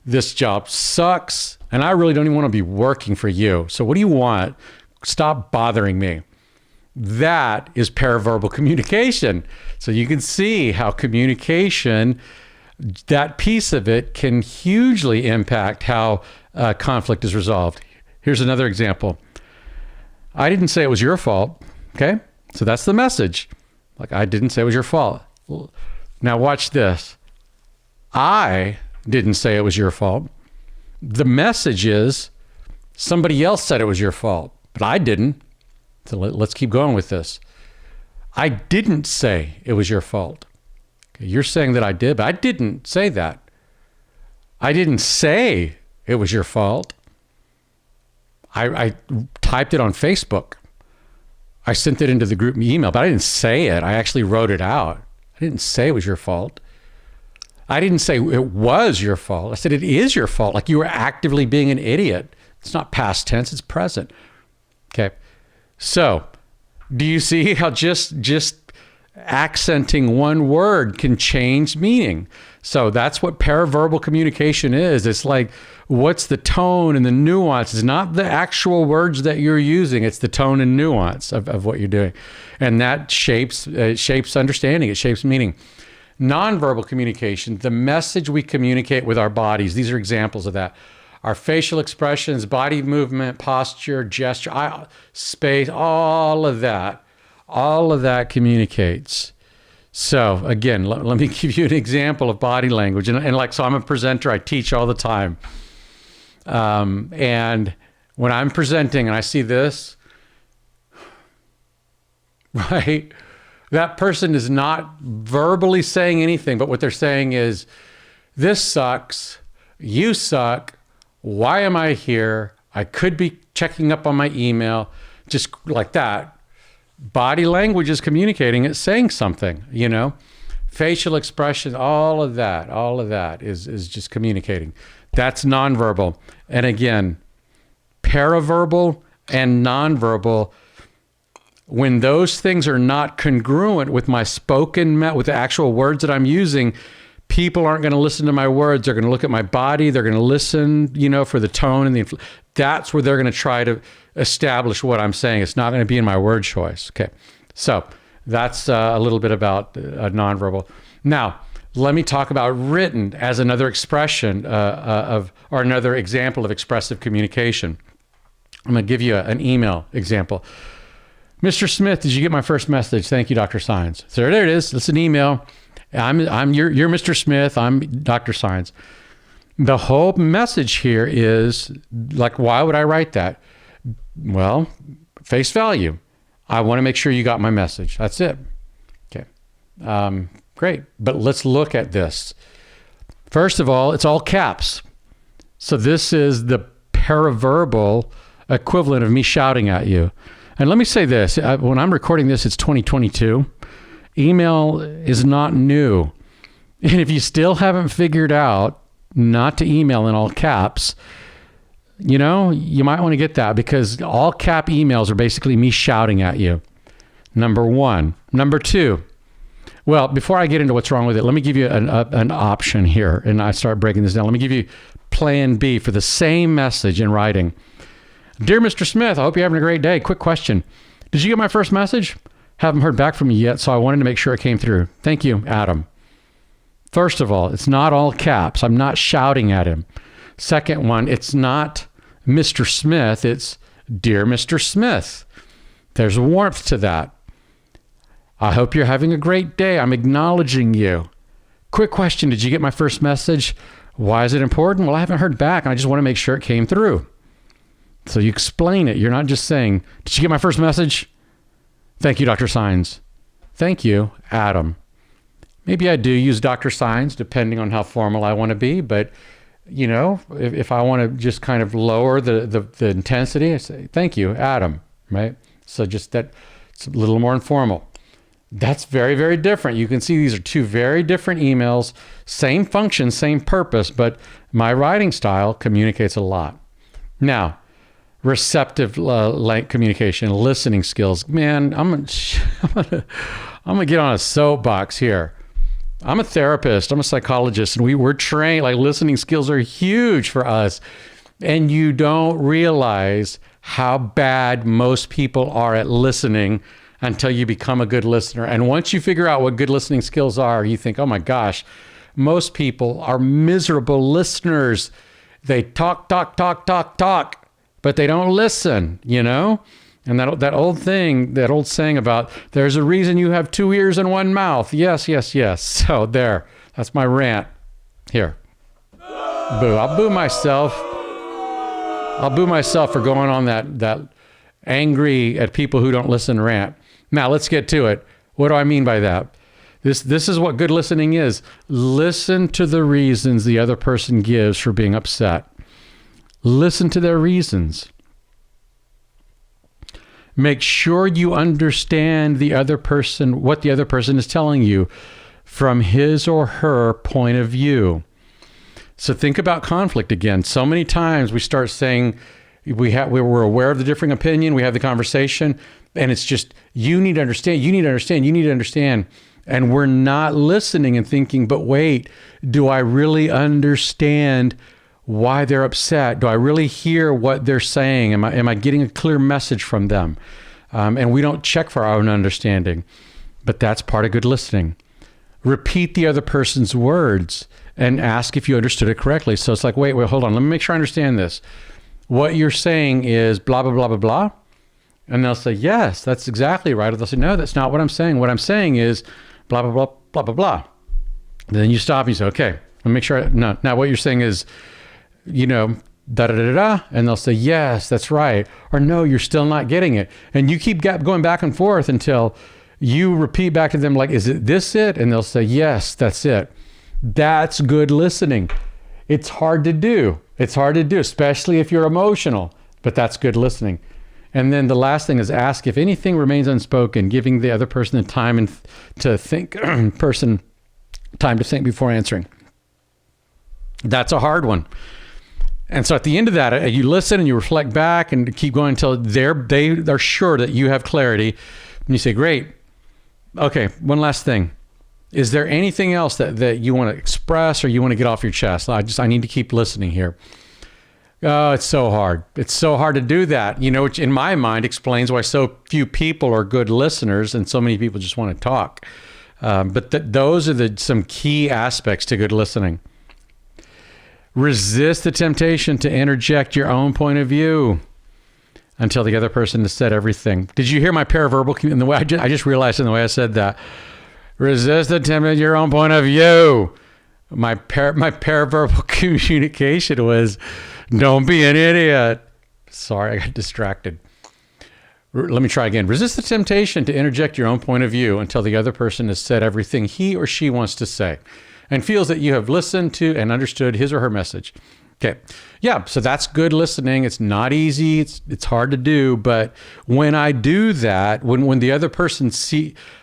This job sucks. And I really don't even want to be working for you. So what do you want? Stop bothering me. That is paraverbal communication. So you can see how communication, that piece of it, can hugely impact how conflict is resolved. Here's another example. I didn't say it was your fault. Okay? So that's the message. Like, I didn't say it was your fault. Now watch this. I didn't say it was your fault. The message is somebody else said it was your fault, but I didn't. So let's keep going with this. I didn't say it was your fault. Okay, you're saying that I did, but I didn't say that. I didn't say it was your fault. I typed it on Facebook. I sent it into the group email, but I didn't say it. I actually wrote it out. I didn't say it was your fault. I didn't say it was your fault. I said it is your fault. Like, you were actively being an idiot. It's not past tense, it's present. Okay. So, do you see how just accenting one word can change meaning? So that's what paraverbal communication is. It's like, what's the tone and the nuance? It's not the actual words that you're using. It's the tone and nuance of what you're doing. And that shapes understanding. It shapes meaning. Nonverbal communication, the message we communicate with our bodies. These are examples of that. Our facial expressions, body movement, posture, gesture, space, all of that communicates. So again, let me give you an example of body language. And like, so I'm a presenter, I teach all the time. And when I'm presenting and I see this, right? That person is not verbally saying anything, but what they're saying is, this sucks, you suck, why am I here? I could be checking up on my email, just like that. Body language is communicating, it's saying something, you know? Facial expression, all of that is just communicating. That's nonverbal. And again, paraverbal and nonverbal, when those things are not congruent with my spoken, with the actual words that I'm using, people aren't going to listen to my words. They're going to look at my body. They're going to listen, you know, for the tone and that's where they're going to try to establish what I'm saying. It's not going to be in my word choice. Okay. So that's a little bit about nonverbal. Now, let me talk about written as another expression or another example of expressive communication. I'm going to give you an email example. Mr. Smith, did you get my first message? Thank you, Dr. Sines. So there it is. It's an email. You're Mr. Smith. I'm Dr. Sines. The whole message here is like, why would I write that? Well, face value. I want to make sure you got my message. That's it. Okay. Great. But let's look at this. First of all, it's all caps. So this is the paraverbal equivalent of me shouting at you. And let me say this, when I'm recording this, it's 2022. Email is not new. And if you still haven't figured out not to email in all caps, you know, you might want to get that, because all cap emails are basically me shouting at you. Number one. Number two, well, before I get into what's wrong with it, let me give you an option here. And I start breaking this down. Let me give you plan B for the same message in writing. Dear Mr. Smith, I hope you're having a great day. Quick question. Did you get my first message? Haven't heard back from you yet, so I wanted to make sure it came through. Thank you, Adam. First of all, it's not all caps. I'm not shouting at him. Second one, it's not Mr. Smith. It's Dear Mr. Smith. There's warmth to that. I hope you're having a great day. I'm acknowledging you. Quick question. Did you get my first message? Why is it important? Well, I haven't heard back, and I just want to make sure it came through. So you explain it. You're not just saying, did you get my first message? Thank you, Dr. Sines. Thank you, Adam. Maybe I do use Dr. Sines depending on how formal I want to be, but you know, if I want to just kind of lower the intensity, I say, thank you, Adam, right? So just that, it's a little more informal. That's very, very different. You can see these are two very different emails, same function, same purpose, but my writing style communicates a lot. Now, receptive communication, listening skills. Man, I'm gonna get on a soapbox here. I'm a therapist, I'm a psychologist, and we're trained, like listening skills are huge for us. And you don't realize how bad most people are at listening until you become a good listener. And once you figure out what good listening skills are, you think, oh my gosh, most people are miserable listeners. They talk, but they don't listen, you know? And that old saying about there's a reason you have two ears and one mouth. Yes. So there, that's my rant. Here. Boo. I'll boo myself for going on that angry at people who don't listen rant. Now let's get to it. What do I mean by that? This is what good listening is. Listen to the reasons the other person gives for being upset. Listen to their reasons. Make sure you understand the other person, what the other person is telling you from his or her point of view. So think about conflict again. So many times we start saying we're aware of the differing opinion, we have the conversation, and it's just, you need to understand. And we're not listening and thinking, but wait, do I really understand why they're upset? Do I really hear what they're saying? Am I getting a clear message from them? And we don't check for our own understanding, but that's part of good listening. Repeat the other person's words and ask if you understood it correctly. So it's like, wait, hold on. Let me make sure I understand this. What you're saying is blah, blah, blah, blah, blah. And they'll say, yes, that's exactly right. Or they'll say, no, that's not what I'm saying. What I'm saying is blah, blah, blah, blah, blah, blah. And then you stop and you say, okay, let me make sure. No, now what you're saying is, you know, da da da da, and they'll say, yes, that's right. Or no, you're still not getting it. And you keep going back and forth until you repeat back to them, like, is it this it? And they'll say, yes, that's it. That's good listening. It's hard to do. Especially if you're emotional, but that's good listening. And then the last thing is ask if anything remains unspoken, giving the other person the time to think before answering. That's a hard one. And so at the end of that, you listen and you reflect back and keep going until they are sure that you have clarity. And you say, great. Okay, one last thing. Is there anything else that you want to express or you want to get off your chest? I need to keep listening here. Oh, it's so hard. It's so hard to do that, you know, which in my mind explains why so few people are good listeners and so many people just want to talk. But those are some key aspects to good listening. Resist the temptation to interject your own point of view until the other person has said everything. Did you hear my paraverbal? In the way I just realized in the way I said that. Resist the temptation to your own point of view. My paraverbal communication was, don't be an idiot. Sorry, I got distracted. Let me try again. Resist the temptation to interject your own point of view until the other person has said everything he or she wants to say and feels that you have listened to and understood his or her message. Okay. Yeah. So that's good listening. It's not easy. It's hard to do. But when I do that, when the other person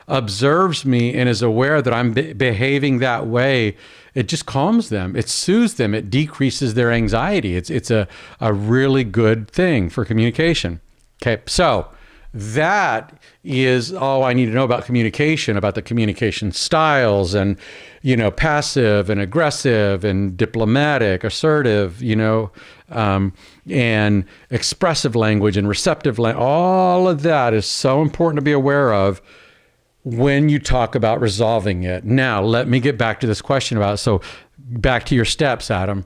observes me and is aware that I'm behaving that way, it just calms them. It soothes them. It decreases their anxiety. It's a really good thing for communication. Okay. So that is all I need to know about communication, about the communication styles and, you know, passive and aggressive and diplomatic, assertive, you know, and expressive language and receptive language. All of that is so important to be aware of when you talk about resolving it. Now, let me get back to this question so back to your steps, Adam.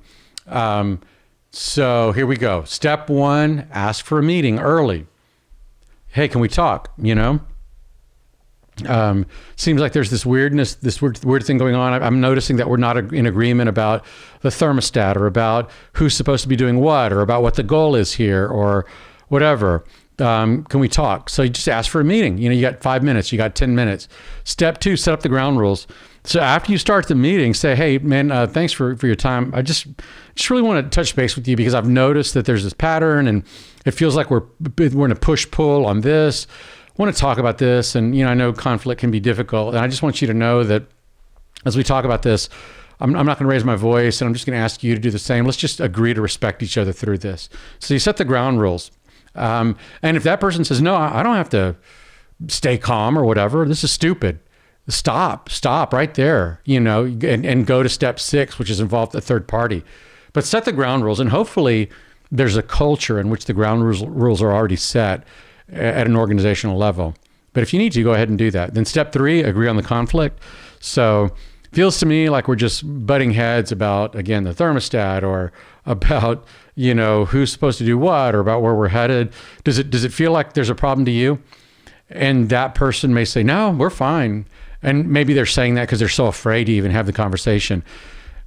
So here we go. Step 1, ask for a meeting early. Hey, can we talk? You know, seems like there's this weirdness, this weird thing going on. I'm noticing that we're not in agreement about the thermostat or about who's supposed to be doing what or about what the goal is here or whatever. Can we talk? So you just ask for a meeting. You know, you got 5 minutes, you got 10 minutes. Step 2, set up the ground rules. So after you start the meeting, say, hey, man, thanks for your time. I just really want to touch base with you because I've noticed that there's this pattern and it feels like we're in a push-pull on this. I want to talk about this. And, you know, I know conflict can be difficult. And I just want you to know that as we talk about this, I'm not going to raise my voice and I'm just going to ask you to do the same. Let's just agree to respect each other through this. So you set the ground rules. And if that person says, no, I don't have to stay calm or whatever, this is stupid. Stop right there, you know, and go to step 6, which is involve the third party. But set the ground rules and hopefully there's a culture in which the ground rules are already set at an organizational level. But if you need to, go ahead and do that. Then step 3, agree on the conflict. So feels to me like we're just butting heads about, again, the thermostat, or about, who's supposed to do what, or about where we're headed. Does it feel like there's a problem to you? And that person may say, no, we're fine. And maybe they're saying that because they're so afraid to even have the conversation.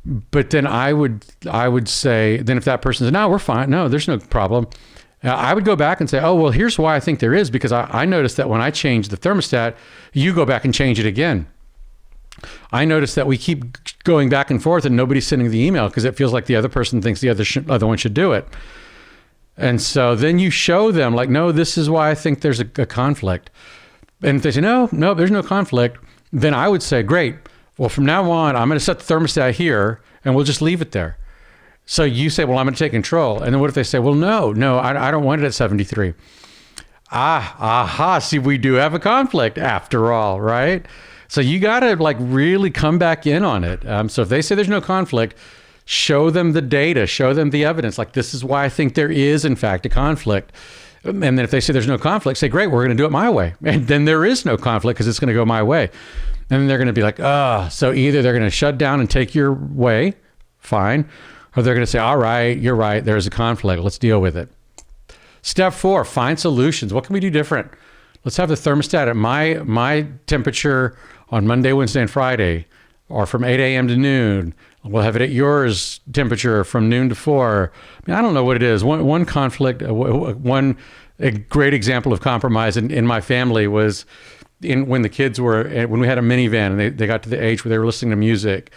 But then I would say, then if that person says, no, we're fine. No, there's no problem. I would go back and say, oh, well, here's why I think there is, because I noticed that when I change the thermostat, you go back and change it again. I noticed that we keep going back and forth and nobody's sending the email because it feels like the other person thinks the other one should do it. And so then you show them like, no, this is why I think there's a conflict. And if they say, no, there's no conflict, then I would say, great. Well, from now on, I'm going to set the thermostat here and we'll just leave it there. So you say, well, I'm going to take control. And then what if they say, well, no, I don't want it at 73. See, we do have a conflict after all, right? So you got to like really come back in on it. So if they say there's no conflict, show them the data, show them the evidence. Like, this is why I think there is, in fact, a conflict. And then if they say there's no conflict, say, great, we're going to do it my way. And then there is no conflict because it's going to go my way. And then they're going to be like, so either they're going to shut down and take your way, fine, or they're going to say, all right, you're right, there's a conflict, let's deal with it. Step 4, find solutions. What can we do different? Let's have the thermostat at my temperature on Monday, Wednesday, and Friday, or from 8 a.m. to noon. We'll have it at yours temperature from noon to 4. I don't know what it is. One conflict, a great example of compromise in my family was when the kids were, when we had a minivan and they got to the age where they were listening to music.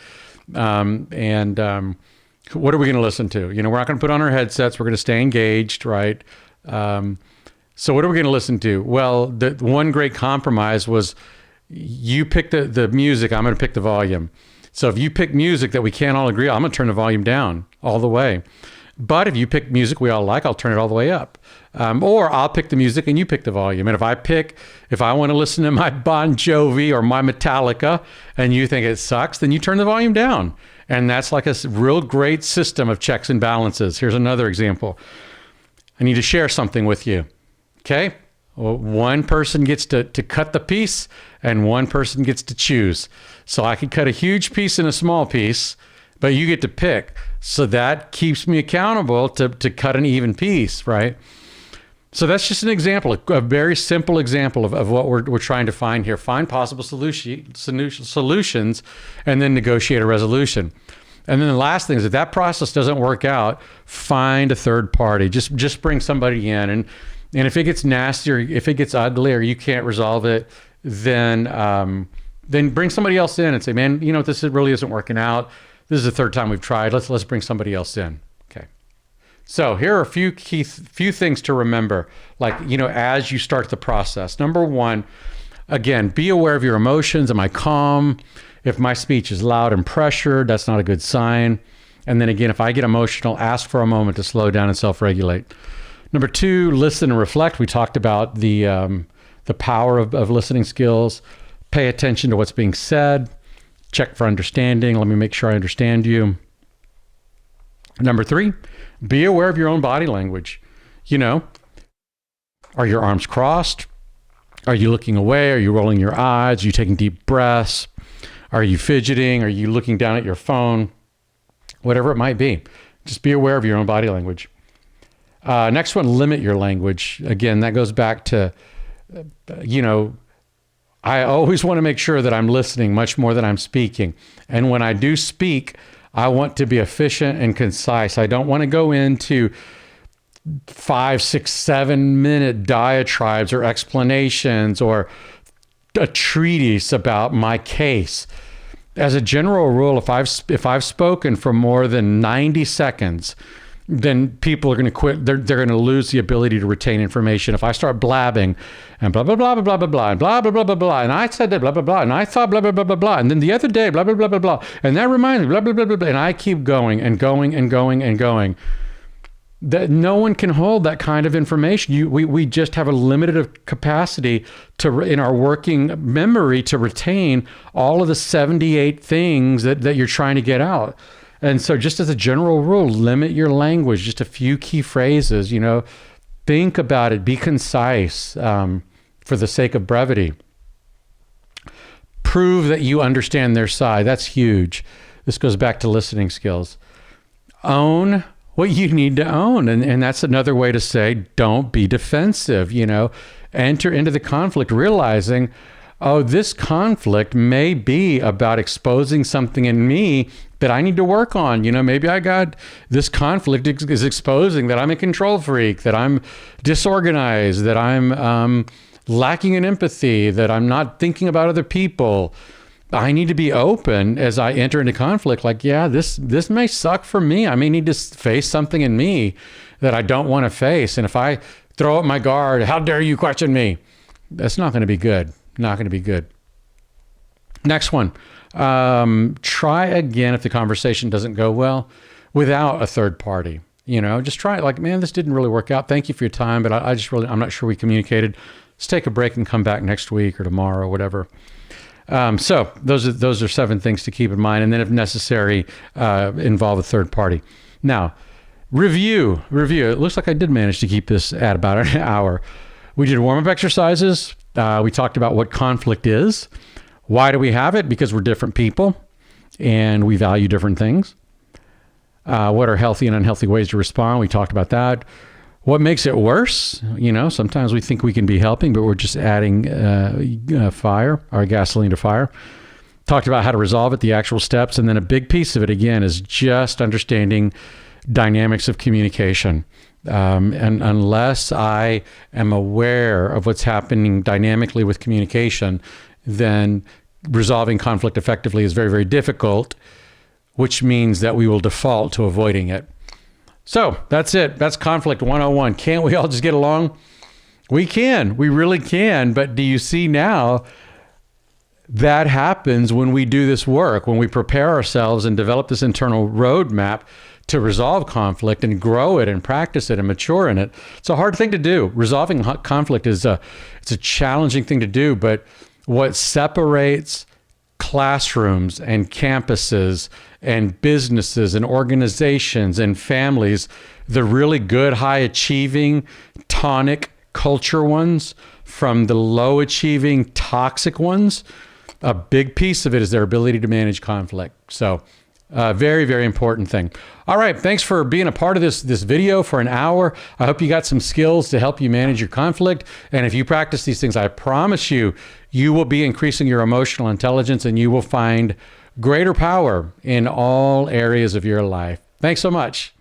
What are we going to listen to? We're not going to put on our headsets. We're going to stay engaged, right? So what are we going to listen to? Well, the one great compromise was you pick the music, I'm going to pick the volume. So if you pick music that we can't all agree on, I'm going to turn the volume down all the way. But if you pick music we all like, I'll turn it all the way up. Or I'll pick the music and you pick the volume. And if I want to listen to my Bon Jovi or my Metallica and you think it sucks, then you turn the volume down. And that's like a real great system of checks and balances. Here's another example. I need to share something with you. Okay? Well, one person gets to cut the piece and one person gets to choose. So I could cut a huge piece and a small piece, but you get to pick. So that keeps me accountable to cut an even piece, right? So that's just an example, a very simple example of what we're trying to find here. Find possible solutions and then negotiate a resolution. And then the last thing is if that process doesn't work out, find a third party. Just bring somebody in. And if it gets nasty or if it gets ugly or you can't resolve it, then bring somebody else in and say, man, this really isn't working out. This is the third time we've tried. Let's bring somebody else in. Okay. So here are a few things to remember, like, as you start the process. Number 1, again, be aware of your emotions. Am I calm? If my speech is loud and pressured, that's not a good sign. And then again, if I get emotional, ask for a moment to slow down and self-regulate. Number 2, listen and reflect. We talked about the power of listening skills. Pay attention to what's being said. Check for understanding. Let me make sure I understand you. Number 3, be aware of your own body language. Are your arms crossed? Are you looking away? Are you rolling your eyes? Are you taking deep breaths? Are you fidgeting? Are you looking down at your phone? Whatever it might be. Just be aware of your own body language. Next one, limit your language. Again, that goes back to, I always want to make sure that I'm listening much more than I'm speaking. And when I do speak, I want to be efficient and concise. I don't want to go into 5, 6, 7 minute diatribes or explanations or a treatise about my case. As a general rule, if I've spoken for more than 90 seconds, then people are going to quit. They're going to lose the ability to retain information. If I start blabbing and blah, blah, blah, blah, blah, blah, blah, and blah, blah, blah, blah, blah, and I said that, blah, blah, blah, and I thought blah, blah, blah, blah, blah, and then the other day, blah, blah, blah, blah, blah, and that reminds me, blah, blah, blah, blah, blah, and I keep going and going and going and going. That no one can hold that kind of information. We just have a limited capacity in our working memory to retain all of the 78 things that you're trying to get out. And so just as a general rule, limit your language, just a few key phrases, think about it, be concise, for the sake of brevity. Prove that you understand their side. That's huge. This goes back to listening skills. Own what you need to own. And that's another way to say, don't be defensive, enter into the conflict, realizing, oh, this conflict may be about exposing something in me that I need to work on. Maybe this conflict is exposing that I'm a control freak, that I'm disorganized, that I'm lacking in empathy, that I'm not thinking about other people. I need to be open as I enter into conflict. Like, yeah, this may suck for me. I may need to face something in me that I don't want to face. And if I throw up my guard, how dare you question me? That's not going to be good. Not going to be good. Next one. Try again if the conversation doesn't go well without a third party. Just try it. Like, man, this didn't really work out. Thank you for your time, but I'm not sure we communicated. Let's take a break and come back next week or tomorrow or whatever. So those are 7 things to keep in mind. And then if necessary, involve a third party. Now, review. It looks like I did manage to keep this at about an hour. We did warm-up exercises. We talked about what conflict is. Why do we have it? Because we're different people and we value different things. What are healthy and unhealthy ways to respond? We talked about that. What makes it worse? Sometimes we think we can be helping, but we're just adding fire or gasoline to fire. Talked about how to resolve it, the actual steps. And then a big piece of it, again, is just understanding dynamics of communication. And unless I am aware of what's happening dynamically with communication, then resolving conflict effectively is very, very difficult, which means that we will default to avoiding it. So that's it. That's conflict 101. Can't we all just get along? We can. We really can. But do you see now that happens when we do this work, when we prepare ourselves and develop this internal roadmap to resolve conflict and grow it and practice it and mature in it. It's a hard thing to do. Resolving conflict it's a challenging thing to do, but what separates classrooms and campuses and businesses and organizations and families, the really good, high achieving, tonic culture ones from the low achieving, toxic ones, a big piece of it is their ability to manage conflict. So very, very important thing. All right. Thanks for being a part of this video for an hour. I hope you got some skills to help you manage your conflict. And if you practice these things, I promise you, you will be increasing your emotional intelligence and you will find greater power in all areas of your life. Thanks so much.